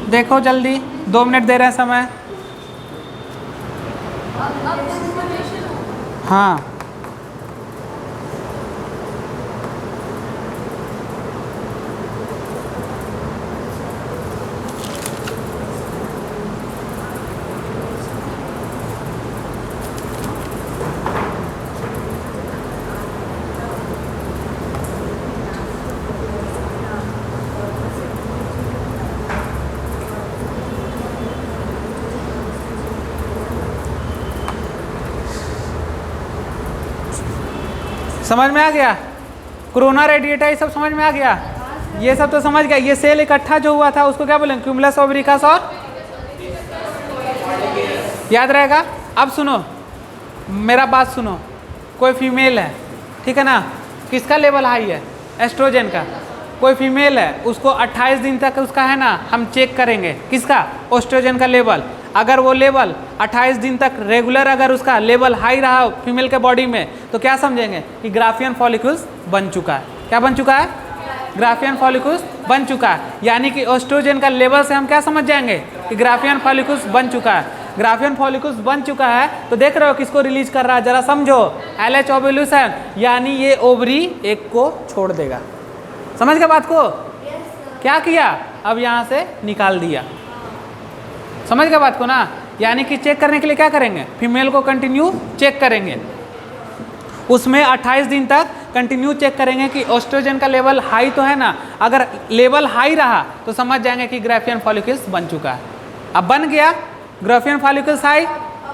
देखो जल्दी, 2 मिनट दे रहे हैं समय। हाँ, समझ में आ गया, कोरोना रेडिएटा ये सब समझ में आ गया, ये सब तो समझ गया। ये सेल इकट्ठा जो हुआ था उसको क्या बोलेंगे, क्यूमुलस ओब्लिकस, और याद रहेगा। अब सुनो, मेरा बात सुनो, कोई फीमेल है, ठीक है ना, किसका लेवल हाई है, एस्ट्रोजन का। कोई फीमेल है, उसको 28 दिन तक उसका है ना, हम चेक करेंगे किसका, एस्ट्रोजन का लेवल। अगर वो लेवल 28 दिन तक रेगुलर, अगर उसका लेवल हाई रहा फीमेल के बॉडी में, तो क्या समझेंगे कि ग्राफियन फॉलिकल्स बन चुका है। क्या बन चुका है, ग्राफियन फॉलिकल्स बन चुका है। यानी कि एस्ट्रोजन का लेवल से हम क्या समझ जाएंगे कि ग्राफियन फॉलिकल्स बन चुका है। ग्राफियन फॉलिकल्स बन चुका है तो देख रहे हो किसको रिलीज कर रहा है, जरा समझो, LH ओव्यूलेशन, यानी ये ओवरी एक को छोड़ देगा। समझ गए बात को, क्या किया, अब यहाँ से निकाल दिया। समझ गए बात को ना, यानी कि चेक करने के लिए क्या करेंगे, फीमेल को कंटिन्यू चेक करेंगे, उसमें 28 दिन तक कंटिन्यू चेक करेंगे कि एस्ट्रोजन का लेवल हाई तो है ना। अगर लेवल हाई रहा तो समझ जाएंगे कि ग्राफियन फॉलिकल्स बन चुका है। अब बन गया ग्राफियन फॉलिकल्स हाई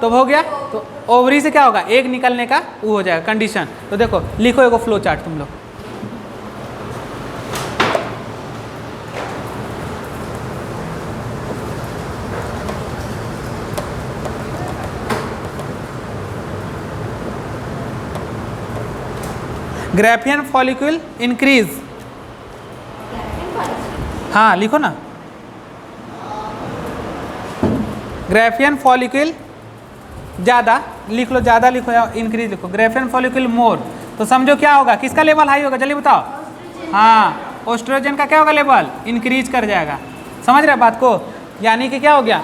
तो हो गया, तो ओवरी से क्या होगा, एक निकलने का वो हो जाएगा कंडीशन। तो देखो लिखो एगो फ्लो चार्ट तुम लोग, ग्राफियन फॉलिकल इंक्रीज, हाँ लिखो ना, ग्राफियन फॉलिकल ज़्यादा लिख लो, ज़्यादा लिखो या इंक्रीज लिखो, ग्राफियन फॉलिकल मोर, तो समझो क्या होगा, किसका लेवल हाई होगा, जल्दी बताओ। हाँ, एस्ट्रोजन का क्या होगा, लेवल इंक्रीज कर जाएगा। समझ रहे बात को, यानी कि क्या हो गया,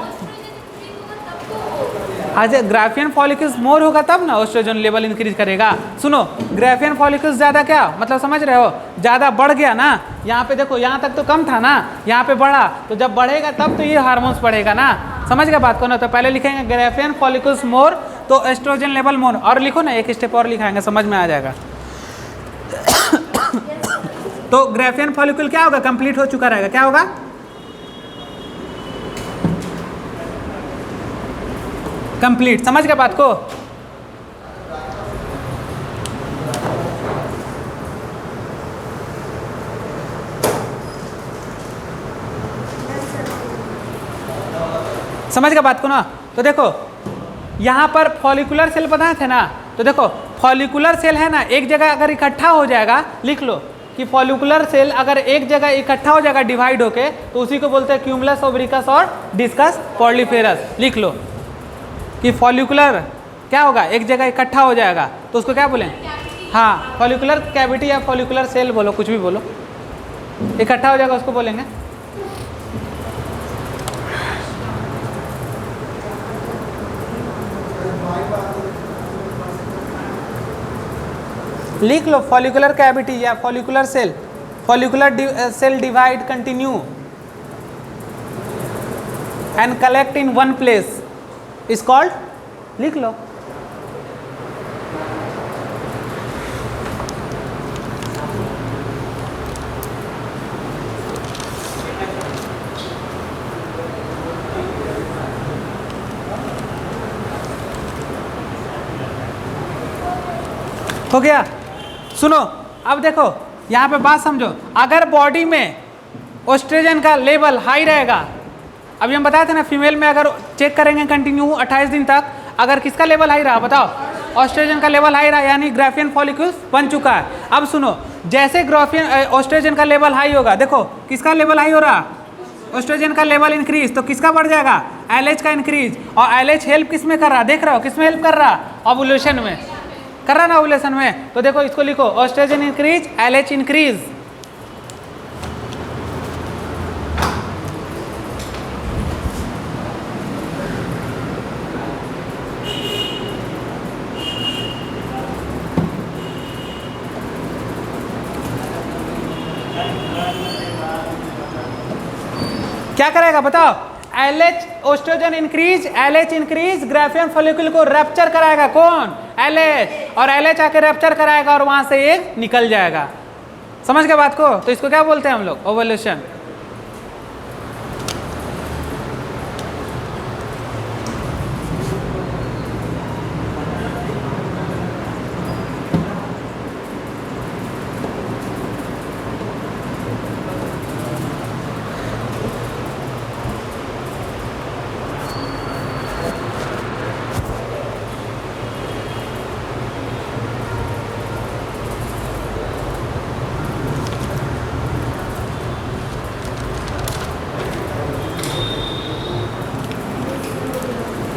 आज ग्राफियन फॉलिकल्स मोर होगा तब ना एस्ट्रोजन लेवल इंक्रीज करेगा। सुनो, ग्राफियन फॉलिकल्स ज़्यादा क्या मतलब समझ रहे हो, ज़्यादा बढ़ गया ना, यहाँ पे देखो, यहाँ तक तो कम था ना, यहाँ पे बढ़ा, तो जब बढ़ेगा तब तो ये हार्मोन्स बढ़ेगा ना। समझ गए बात को ना, तो पहले लिखेंगे ग्राफियन फॉलिकल्स मोर तो एस्ट्रोजन लेवल मोर, और लिखो ना, एक स्टेप और लिखाएंगे, समझ में आ जाएगा। तो ग्राफियन फॉलिकल क्या होगा, कंप्लीट हो चुका रहेगा, क्या होगा, कंप्लीट। समझ गए बात को, समझ गए बात को ना। तो देखो यहाँ पर फॉलिकुलर सेल बताए थे ना, तो देखो फॉलिकुलर सेल है ना, एक जगह अगर इकट्ठा हो जाएगा, लिख लो कि फॉलिकुलर सेल अगर एक जगह इकट्ठा हो जाएगा डिवाइड होके, तो उसी को बोलते हैं क्यूमुलस ओब्लिकस और डिस्कस पॉलीफेरस। लिख लो कि फॉलिकुलर क्या होगा, एक जगह इकट्ठा हो जाएगा तो उसको क्या बोलेंगे, हाँ फॉलिकुलर कैविटी या फॉलिकुलर सेल बोलो, कुछ भी बोलो, इकट्ठा हो जाएगा उसको बोलेंगे। लिख लो फॉलिकुलर कैविटी या follicular cell, follicular cell divide continue and collect in one place is called, लिख लो हो गया। सुनो अब देखो यहाँ पे बात समझो, अगर बॉडी में एस्ट्रोजन का लेवल हाई रहेगा, अभी हम बताए थे ना फीमेल में अगर चेक करेंगे कंटिन्यू 28 दिन तक, अगर किसका लेवल हाई रहा बताओ, ऑस्ट्रोजन का लेवल हाई रहा, यानी ग्राफियन फॉलिक्यूल्स बन चुका है। अब सुनो, जैसे ग्राफियन ऑस्ट्रोजन का लेवल हाई होगा, देखो किसका लेवल हाई हो रहा, ऑस्ट्रोजन का लेवल इंक्रीज, तो किसका बढ़ जाएगा, एलएच का इंक्रीज। और एलएच हेल्प किस में कर रहा, देख रहे हो किस में हेल्प कर रहा, ओवुलेशन में कर रहा ना, ओवुलेशन में। तो देखो इसको लिखो, ऑस्ट्रोजन इंक्रीज एलएच इंक्रीज। क्या करेगा बताओ, LH oestrogen increase, LH increase, Graafian follicle को रैप्चर कराएगा, कौन, एलएच, और एलएच आके रैप्चर कराएगा और वहां से एक निकल जाएगा। समझ गए बात को? तो इसको क्या बोलते हैं हम लोग, ओवुलेशन।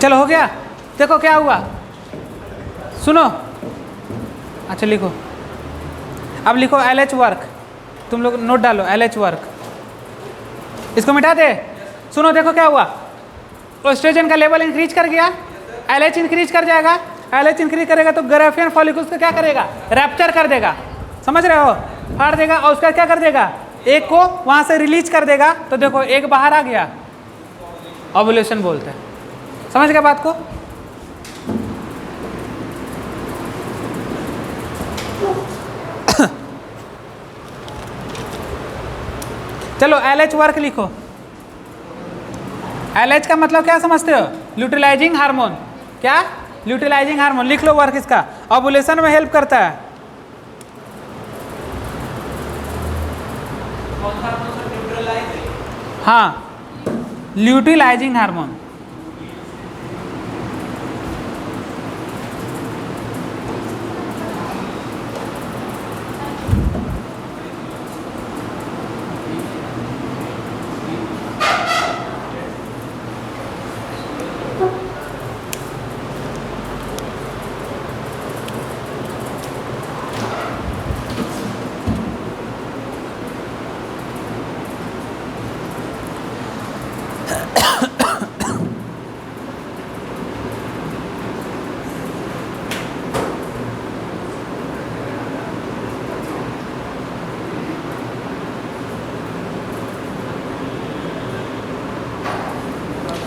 चलो हो गया। देखो क्या हुआ, सुनो, अच्छा लिखो, अब लिखो एलएच वर्क, तुम लोग नोट डालो एलएच वर्क, इसको मिटा दे। सुनो देखो क्या हुआ, ऑस्ट्रोजन का लेवल इंक्रीज कर गया, एलएच इंक्रीज कर जाएगा, एलएच इंक्रीज करेगा तो ग्राफियन फॉलिक्यूल्स को क्या करेगा, रैप्चर कर देगा, समझ रहे हो, फाड़ देगा, और उसका क्या कर देगा, एक को वहां से रिलीज कर देगा। तो देखो एक बाहर आ गया, ओवुलेशन बोलते हैं। समझ गए बात को? चलो एलएच वर्क लिखो। एलएच का मतलब क्या समझते हो, ल्यूटिलाइजिंग हार्मोन। क्या, ल्यूटिलाइजिंग हार्मोन, लिख लो वर्क इसका, ओवुलेशन में हेल्प करता है। हाँ, ल्यूटिलाइजिंग हार्मोन।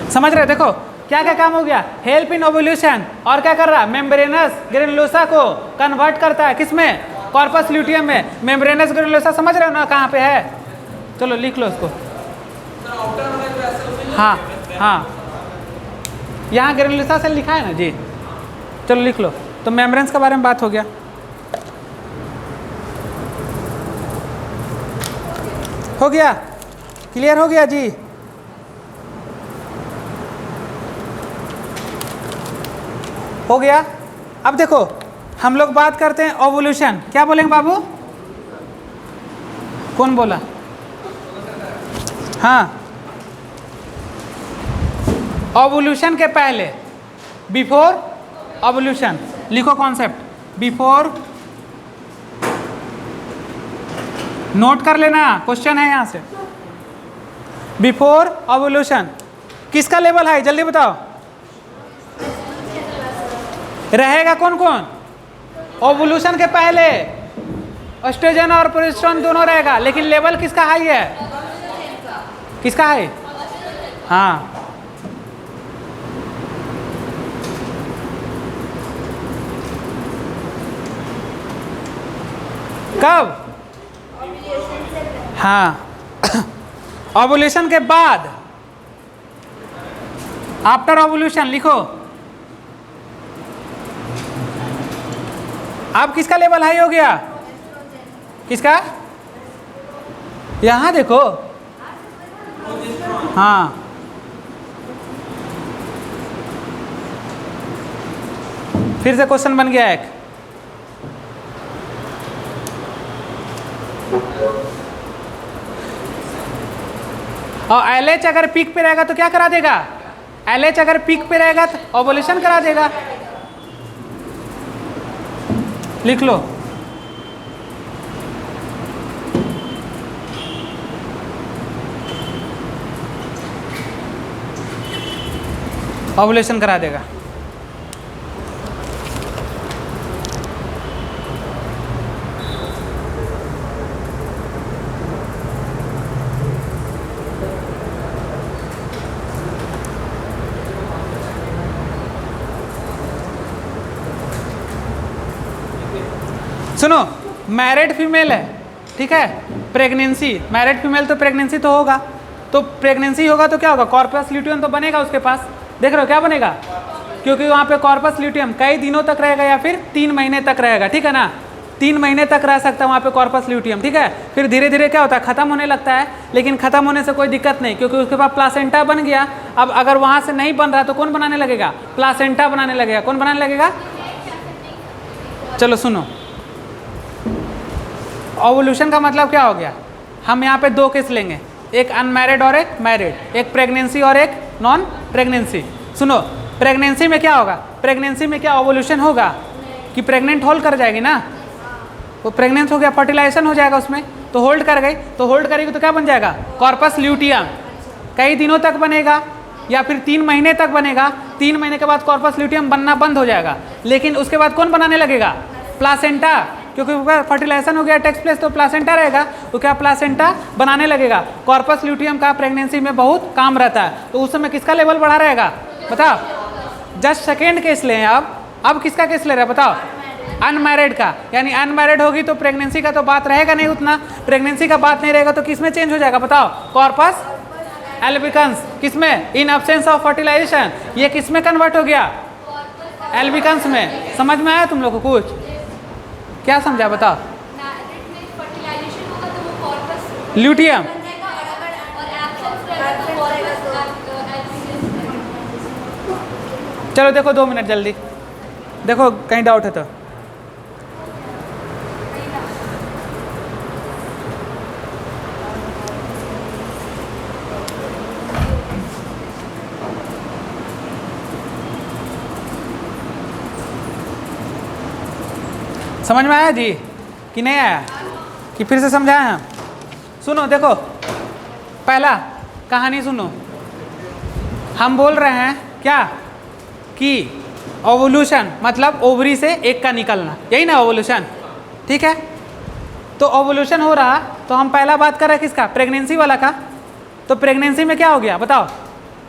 समझ रहे हो? देखो क्या क्या काम हो गया, हेल्प इन ओवुलेशन, और क्या कर रहा है, मेम्ब्रेनस ग्रेनुलोसा को कन्वर्ट करता है, किसमें, कॉर्पस ल्यूटियम में। मेम्ब्रेनस ग्रेनुलोसा समझ रहे हो ना कहाँ पे है, चलो लिख लो उसको। हाँ हाँ, यहाँ ग्रेनुलोसा से लिखा है ना जी, चलो लिख लो। तो मेम्ब्रेन्स के बारे में बात हो गया। हो गया, क्लियर हो गया जी। हो गया। अब देखो हम लोग बात करते हैं ओवुलेशन। क्या बोलेंगे बाबू, कौन बोला, हाँ, ओवुलेशन के पहले, बिफोर ओवुलेशन, लिखो कॉन्सेप्ट, बिफोर, नोट कर लेना, क्वेश्चन है यहाँ से। बिफोर ओवुलेशन किसका लेवल है, जल्दी बताओ, रहेगा कौन कौन, ओवुलेशन के पहले एस्ट्रोजन और प्रोजेस्टेरोन दोनों रहेगा, लेकिन लेवल किसका हाई है, किसका हाई, हाँ, कब, हाँ, ओवुलेशन के बाद, आफ्टर ओवुलेशन लिखो। अब किसका लेवल हाई हो गया, किसका, यहां देखो, हाँ, फिर से क्वेश्चन बन गया एक। और LH अगर पीक पे रहेगा तो क्या करा देगा? LH अगर पीक पे रहेगा तो ओवुलेशन करा देगा। लिख लो। ओवुलेशन करा देगा। सुनो, मैरिड फीमेल है, ठीक है, प्रेगनेंसी, मैरिड फीमेल तो प्रेगनेंसी तो होगा, तो प्रेगनेंसी होगा तो क्या होगा? कॉर्पस ल्यूटियम तो बनेगा उसके पास। देख रहे हो क्या बनेगा? क्योंकि वहाँ पे कॉर्पस ल्यूटियम कई दिनों तक रहेगा या फिर 3 महीने तक रहेगा, ठीक है ना? 3 महीने तक रह सकता है वहाँ पे कॉर्पस ल्यूटियम, ठीक है। फिर धीरे धीरे क्या होता है? खत्म होने लगता है, लेकिन खत्म होने से कोई दिक्कत नहीं, क्योंकि उसके पास प्लासेंटा बन गया। अब अगर वहाँ से नहीं बन रहा तो कौन बनाने लगेगा? प्लासेंटा बनाने लगेगा। कौन बनाने लगेगा? चलो सुनो, ओवुलेशन का मतलब क्या हो गया? हम यहाँ पे 2 केस लेंगे, एक अनमैरिड और एक मैरिड, एक प्रेगनेंसी और एक नॉन प्रेगनेंसी। सुनो, प्रेगनेंसी में क्या होगा? प्रेगनेंसी में क्या ओवुलेशन होगा कि प्रेग्नेंट होल्ड कर जाएगी ना? वो प्रेग्नेंट हो गया, फर्टिलाइजेशन हो जाएगा उसमें, तो होल्ड कर गई, तो होल्ड करेगी तो क्या बन जाएगा? Corpus luteum. कई दिनों तक बनेगा या फिर 3 महीने तक बनेगा। 3 महीने के बाद कॉर्पस ल्यूटियम बनना बंद हो जाएगा, लेकिन उसके बाद कौन बनाने लगेगा? प्लासेंटा, क्योंकि फर्टिलाइजेशन हो गया, टेक्स प्लेस, तो प्लासेंटा रहेगा, तो क्या प्लासेंटा बनाने लगेगा। कॉर्पस ल्यूटियम का प्रेगनेंसी में बहुत काम रहता है, तो उस समय किसका लेवल बढ़ा रहेगा? बताओ। जस्ट सेकेंड केस लें अब किसका केस ले रहे हैं बताओ? अनमैरिड का, यानी अनमैरिड होगी तो प्रेगनेंसी का तो बात रहेगा नहीं उतना। प्रेगनेंसी का बात नहीं रहेगा तो किस में चेंज हो जाएगा बताओ? Corpus albicans. किसमें? In absence of fertilisation. ये किस में कन्वर्ट हो गया? एल्बिकन्स में। समझ में आया तुम लोग को? कुछ क्या समझा बताओ? ल्यूटियम। चलो देखो 2 मिनट जल्दी देखो, कहीं डाउट है तो। समझ में आया जी कि नहीं आया? कि फिर से समझाएं हम? सुनो देखो, पहला कहानी सुनो। हम बोल रहे हैं क्या कि ओवुलेशन मतलब ओवरी से एक का निकलना, यही ना ओवुलेशन, ठीक है। तो ओवुलेशन हो रहा, तो हम पहला बात कर रहे हैं किसका? प्रेगनेंसी वाला का। तो प्रेगनेंसी में क्या हो गया बताओ?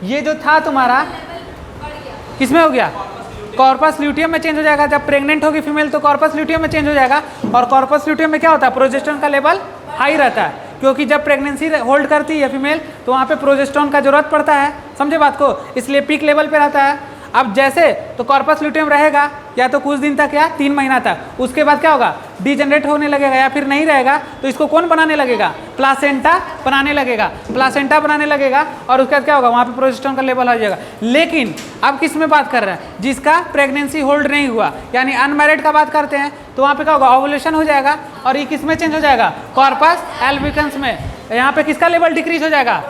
ये जो था तुम्हारा किस में हो गया? कॉर्पस ल्यूटियम में चेंज हो जाएगा। जब प्रेग्नेंट होगी फीमेल तो कॉर्पस ल्यूटियम में चेंज हो जाएगा, और कॉर्पस ल्यूटियम में क्या होता है? प्रोजेस्टेरोन का लेवल हाई रहता है, क्योंकि जब प्रेगनेंसी होल्ड करती है फीमेल तो वहाँ पे प्रोजेस्टेरोन का जरूरत पड़ता है, समझे बात को? इसलिए पीक लेवल पे रहता है। अब जैसे तो कॉर्पस ल्यूटियम रहेगा या तो कुछ दिन तक या 3 महीना तक, उसके बाद क्या होगा? डिजेनरेट होने लगेगा या फिर नहीं रहेगा, तो इसको कौन बनाने लगेगा? प्लासेंटा बनाने लगेगा। प्लासेंटा बनाने लगेगा और उसके बाद क्या होगा? वहाँ पे प्रोजेस्टेरोन का लेवल आ जाएगा। लेकिन अब किस में बात कर रहे हैं? जिसका प्रेगनेंसी होल्ड नहीं हुआ, यानी अनमैरिड का बात करते हैं, तो वहाँ पे क्या होगा? ओवुलेशन हो जाएगा, और ये किस में चेंज हो जाएगा? कॉर्पस एल्बिकन्स में। यहाँ पे किसका लेवल डिक्रीज हो जाएगा?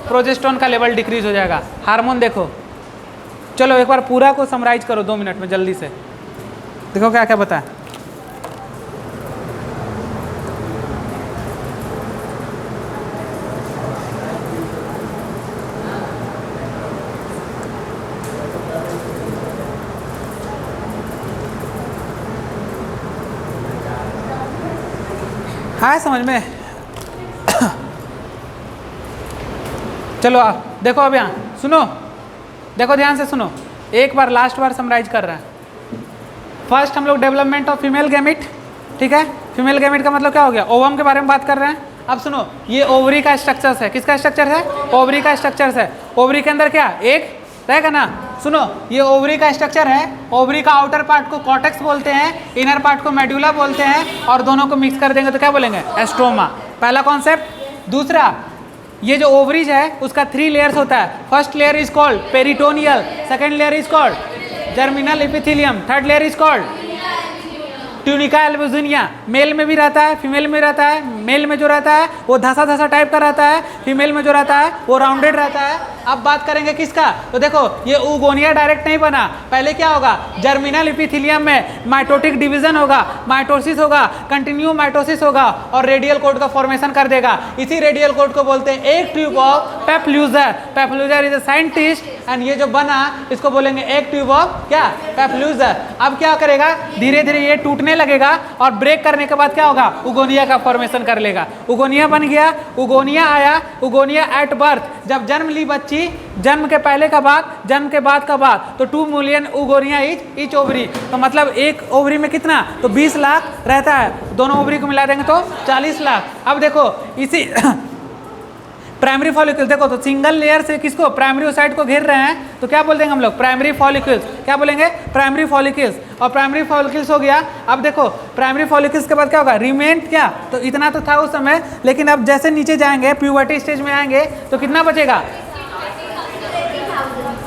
प्रोजेस्टेरोन का लेवल डिक्रीज हो जाएगा। हार्मोन देखो, चलो एक बार पूरा को समराइज करो 2 मिनट में जल्दी से, देखो क्या क्या बताएं। हाँ समझ में? चलो आप देखो, अब यहाँ सुनो, देखो ध्यान से सुनो, एक बार लास्ट बार समराइज कर रहे हैं। फर्स्ट हम लोग डेवलपमेंट ऑफ फीमेल गैमिट, ठीक है। फीमेल गैमिट का मतलब क्या हो गया? ओवम के बारे में बात कर रहे हैं। अब सुनो, ये ओवरी का स्ट्रक्चर्स है। किसका स्ट्रक्चर है? ओवरी का स्ट्रक्चर्स है। ओवरी के अंदर क्या एक रहेगा ना? सुनो, ये ओवरी का स्ट्रक्चर है। ओवरी का आउटर पार्ट को कॉर्टेक्स बोलते हैं, इनर पार्ट को मेडुला बोलते हैं, और दोनों को मिक्स कर देंगे तो क्या बोलेंगे? एस्ट्रोमा। पहला कॉन्सेप्ट। दूसरा, ये जो ओवरीज है उसका 3 लेयर्स होता है। First layer is called peritoneal, second layer is called germinal epithelium. Third layer is called tunica albuginea. Male में भी रहता है, फीमेल में रहता है। मेल में जो रहता है वो धसा धसा टाइप का रहता है, फीमेल में जो रहता है वो राउंडेड रहता है। अब बात करेंगे किसका, तो देखो ये उगोनिया डायरेक्ट नहीं बना, पहले क्या होगा, जर्मिनल एपिथेलियम में माइटोटिक डिवीजन होगा, माइटोसिस होगा, कंटिन्यू माइटोसिस होगा और रेडियल कोड का फॉर्मेशन कर देगा। इसी रेडियल कोड को बोलते हैं एक tube of Pfluger. Pfluger is a scientist and ये जो बना इसको बोलेंगे एक ट्यूब ऑफ क्या, पेप्ल्यूजर। अब क्या करेगा, धीरे धीरे ये टूटने लगेगा और ब्रेक करने के बाद क्या होगा, उगोनिया का फॉर्मेशन कर लेगा। उगोनिया बन गया, उगोनिया आया। उगोनिया एट बर्थ, जब जन्म ली बच्ची, जन्म के पहले का बाद, जन्म के बाद का बाद, तो 2 मिलियन उगोनिया इच ओवरी। तो मतलब एक ओवरी में कितना, तो 20 लाख रहता है। दोनों ओवरी को मिला देंगे तो 40 लाख। अब देखो इसी प्राइमरी फॉलिकल, देखो तो सिंगल लेयर से किसको, प्राइमरी ओसाइट को घेर रहे हैं, तो क्या बोल देंगे हम लोग, प्राइमरी फॉलिकल्स। क्या बोलेंगे, प्राइमरी फॉलिकल्स। और प्राइमरी फॉलिकल्स हो गया। अब देखो प्राइमरी फॉलिकल्स के बाद क्या होगा, रिमेन क्या, तो इतना तो था उस समय, लेकिन अब जैसे नीचे जाएंगे प्यूबर्टी स्टेज में आएंगे तो कितना बचेगा,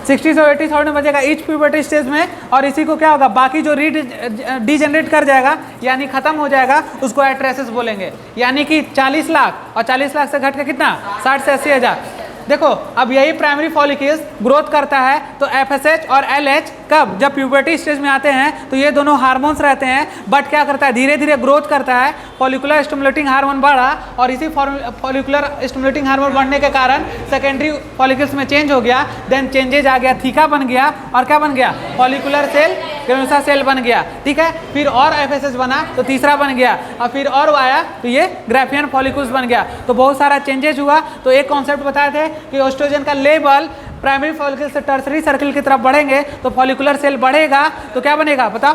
60 से 80,000 में बचेगा ईच प्यूबर्टी स्टेज में। और इसी को क्या होगा, बाकी जो डीजेनरेट कर जाएगा यानी खत्म हो जाएगा उसको एट्रेसिस बोलेंगे। यानी कि 40 लाख, और 40 लाख से घट के कितना, 60 से 80 हज़ार। देखो अब यही प्राइमरी फॉलिकल्स ग्रोथ करता है, तो FSH और LH कब, जब प्यूबर्टी स्टेज में आते हैं तो ये दोनों हार्मोन्स रहते हैं, बट क्या करता है, धीरे धीरे ग्रोथ करता है। फॉलिकुलर स्टिमुलेटिंग हार्मोन बढ़ा और इसी फॉलिकुलर स्टिमुलेटिंग हार्मोन बढ़ने के कारण सेकेंडरी फॉलिकल्स में चेंज हो गया, देन चेंजेज आ गया, थीका बन गया और क्या बन गया, फॉलिकुलर सेल, ग्रेनुलोसा सेल बन गया। ठीक है, फिर और FSH बना तो तीसरा बन गया, और फिर और आया तो ये ग्राफियन फॉलिकल्स बन गया। तो बहुत सारा चेंजेज हुआ। तो एक कॉन्सेप्ट बताए थे कि एस्ट्रोजन का लेवल प्राइमरी फॉलिकल से टर्सरी सर्किल की तरफ बढ़ेंगे तो फॉलिकुलर सेल बढ़ेगा, तो क्या बनेगा बताओ,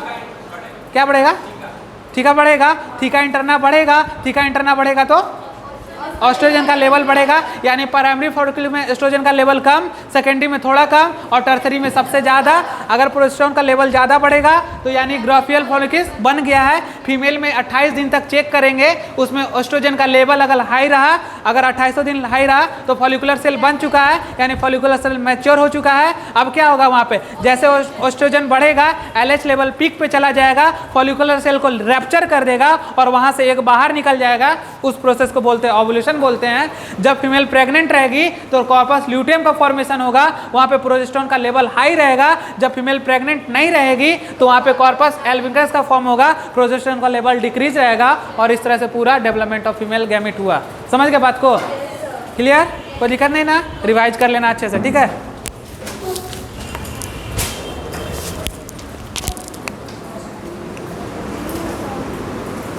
क्या बढ़ेगा, थीका बढ़ेगा, थीका इंटरना बढ़ेगा, थीका इंटरना बढ़ेगा तो एस्ट्रोजन का लेवल बढ़ेगा। यानी प्राइमरी फॉलिकल में एस्ट्रोजन का लेवल कम, सेकेंडरी में थोड़ा कम और टर्सरी में सबसे ज़्यादा। अगर प्रोजेस्टेरोन का लेवल ज़्यादा बढ़ेगा तो यानी ग्राफियल फॉलिकल्स बन गया है। फीमेल में 28 दिन तक चेक करेंगे, उसमें एस्ट्रोजन का लेवल अगर हाई रहा, अगर 28 दिन हाई रहा तो फॉलिकुलर सेल बन चुका है, यानी फॉलिकुलर सेल मैच्योर हो चुका है। अब क्या होगा वहाँ पे, जैसे एस्ट्रोजन बढ़ेगा LH लेवल पीक पे चला जाएगा, फॉलिकुलर सेल को रैप्चर कर देगा और वहाँ से एक बाहर निकल जाएगा। उस प्रोसेस को बोलते हैं ओव्यूलेशन बोलते हैं। जब फीमेल प्रेग्नेंट रहेगी तो कॉर्पस ल्यूटियम का फॉर्मेशन होगा, वहाँ पे प्रोजेस्टेरोन का लेवल हाई रहेगा। जब फीमेल प्रेग्नेंट नहीं रहेगी तो वहाँ पे कॉर्पस एल्बिकस का फॉर्म होगा, प्रोजेस्टेरोन का लेवल डिक्रीज रहेगा और इस तरह से पूरा डेवलपमेंट ऑफ फीमेल गैमेट हुआ। समझ गए बात को, क्लियर, कोई दिक्कत नहीं ना, रिवाइज कर लेना अच्छे से, ठीक है।